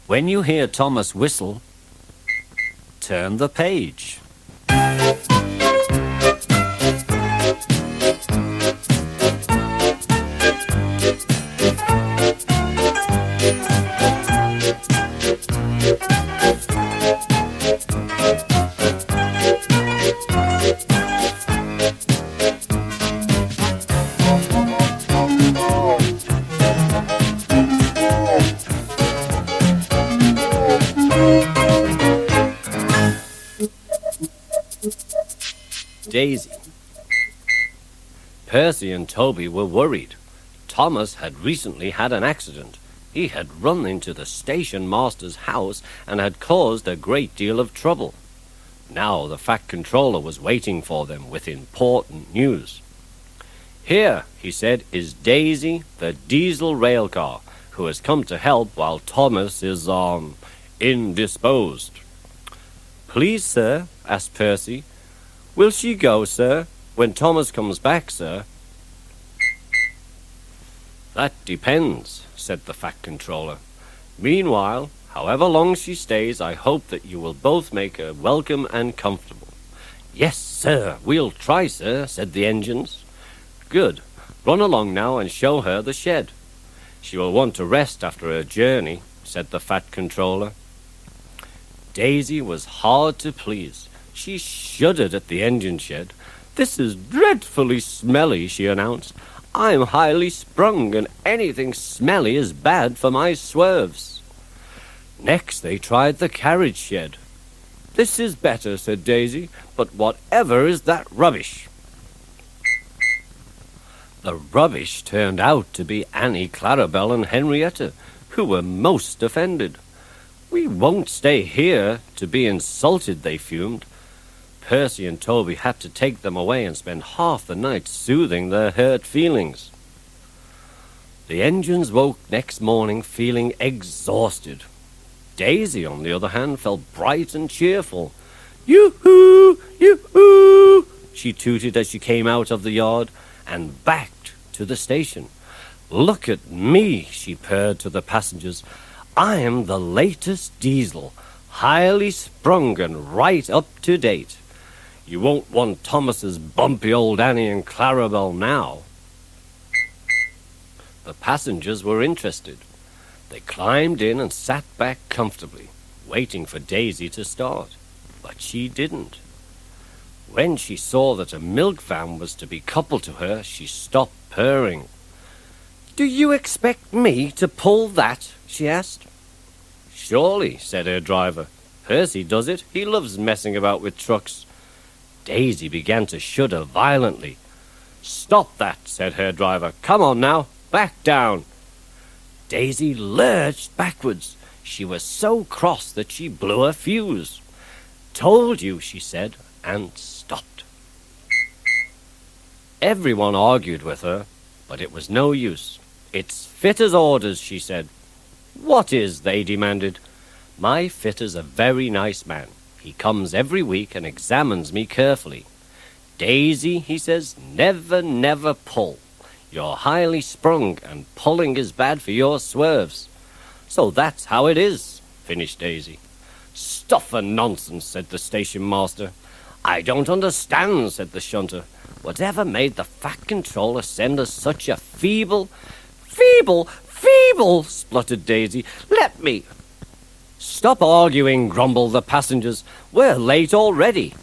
When you hear Thomas whistle, turn the page. Daisy. Percy and Toby were worried. Thomas had recently had an accident. He had run into the station master's house and had caused a great deal of trouble. Now the Fat Controller was waiting for them with important news. "Here," he said, "is Daisy, the diesel rail car, who has come to help while Thomas is, indisposed." "Please, sir," asked Percy, "will she go, sir, when Thomas comes back, sir?" "That depends," said the Fat Controller. "Meanwhile, however long she stays, I hope that you will both make her welcome and comfortable." "Yes, sir, we'll try, sir," said the engines. "Good. Run along now and show her the shed. She will want to rest after her journey," said the Fat Controller. Daisy was hard to please. She shuddered at the engine shed. "This is dreadfully smelly," she announced. "I'm highly sprung, and anything smelly is bad for my swerves." Next they tried the carriage shed. "This is better," said Daisy, "but whatever is that rubbish?" The rubbish turned out to be Annie, Clarabelle, and Henrietta, who were most offended. "We won't stay here to be insulted," they fumed. Percy and Toby had to take them away and spend half the night soothing their hurt feelings. The engines woke next morning feeling exhausted. Daisy, on the other hand, felt bright and cheerful. "Yoo-hoo! Yoo-hoo!" she tooted as she came out of the yard and backed to the station. "Look at me," she purred to the passengers. "I am the latest diesel, highly sprung and right up to date. You won't want Thomas's bumpy old Annie and Clarabelle now." The passengers were interested. They climbed in and sat back comfortably, waiting for Daisy to start. But she didn't. When she saw that a milk van was to be coupled to her, she stopped purring. "Do you expect me to pull that?" she asked. "Surely," said her driver. "Percy does it. He loves messing about with trucks." Daisy began to shudder violently. "Stop that," said her driver. "Come on now, back down." Daisy lurched backwards. She was so cross that she blew a fuse. "Told you," she said, and stopped. Everyone argued with her, but it was no use. "It's fitter's orders," she said. "What is?" they demanded. "My fitter's a very nice man. He comes every week and examines me carefully. Daisy," he says, "never, never pull. You're highly sprung, and pulling is bad for your swerves." "So that's how it is," finished Daisy. "Stuff and nonsense," said the station master. "I don't understand," said the shunter. "Whatever made the Fat Controller send us such a feeble—" Feeble, spluttered Daisy. "Let me—" "Stop arguing," grumbled the passengers. "We're late already."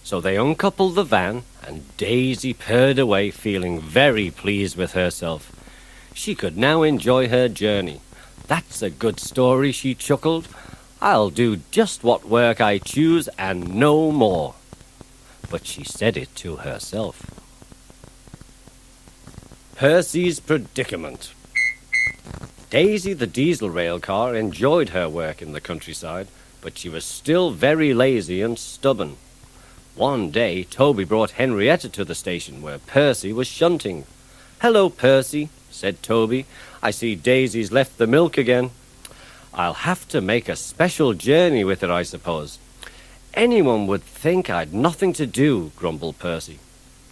So they uncoupled the van, and Daisy purred away, feeling very pleased with herself. She could now enjoy her journey. "That's a good story," she chuckled. "I'll do just what work I choose and no more." But she said it to herself. Percy's Predicament. Daisy, the diesel rail car, enjoyed her work in the countryside, but she was still very lazy and stubborn. One day, Toby brought Henrietta to the station where Percy was shunting. "Hello, Percy," said Toby. "I see Daisy's left the milk again." "I'll have to make a special journey with it, I suppose." "Anyone would think I'd nothing to do," grumbled Percy.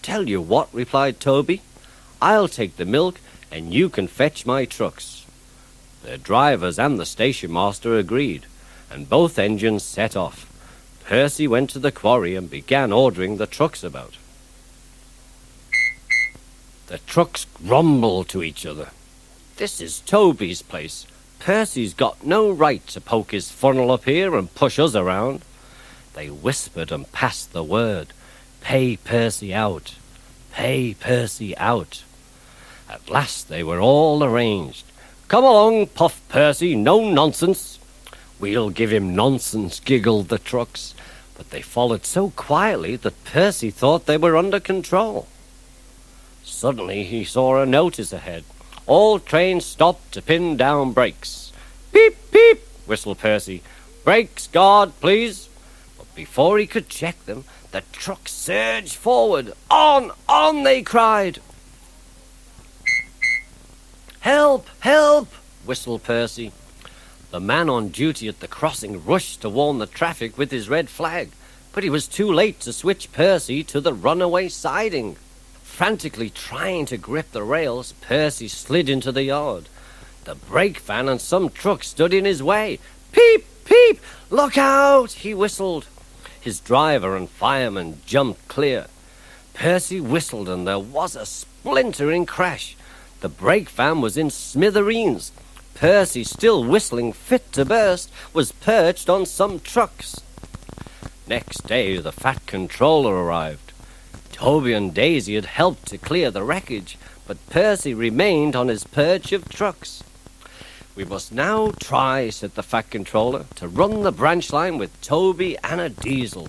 "Tell you what," replied Toby. "I'll take the milk, and you can fetch my trucks." Their drivers and the station master agreed, and both engines set off. Percy went to the quarry and began ordering the trucks about. The trucks grumbled to each other. "This is Toby's place. Percy's got no right to poke his funnel up here and push us around." They whispered and passed the word. "Pay Percy out. Pay Percy out." At last they were all arranged. "Come along, Puff Percy, no nonsense." "We'll give him nonsense," giggled the trucks, but they followed so quietly that Percy thought they were under control. Suddenly he saw a notice ahead. "All trains stop to pin down brakes." "Beep, beep," whistled Percy. "Brakes, guard, please." But before he could check them, the truck surged forward. On, they cried. "Help, help," whistled Percy. The man on duty at the crossing rushed to warn the traffic with his red flag, but he was too late to switch Percy to the runaway siding. Frantically trying to grip the rails, Percy slid into the yard. The brake van and some trucks stood in his way. "Peep, peep, look out," he whistled. His driver and fireman jumped clear. Percy whistled and there was a splintering crash. The brake van was in smithereens. Percy, still whistling fit to burst, was perched on some trucks. Next day the Fat Controller arrived. Toby and Daisy had helped to clear the wreckage, but Percy remained on his perch of trucks. "We must now try," said the Fat Controller, "to run the branch line with Toby and a diesel.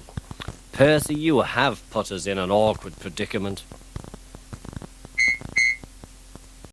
Percy, you have put us in an awkward predicament."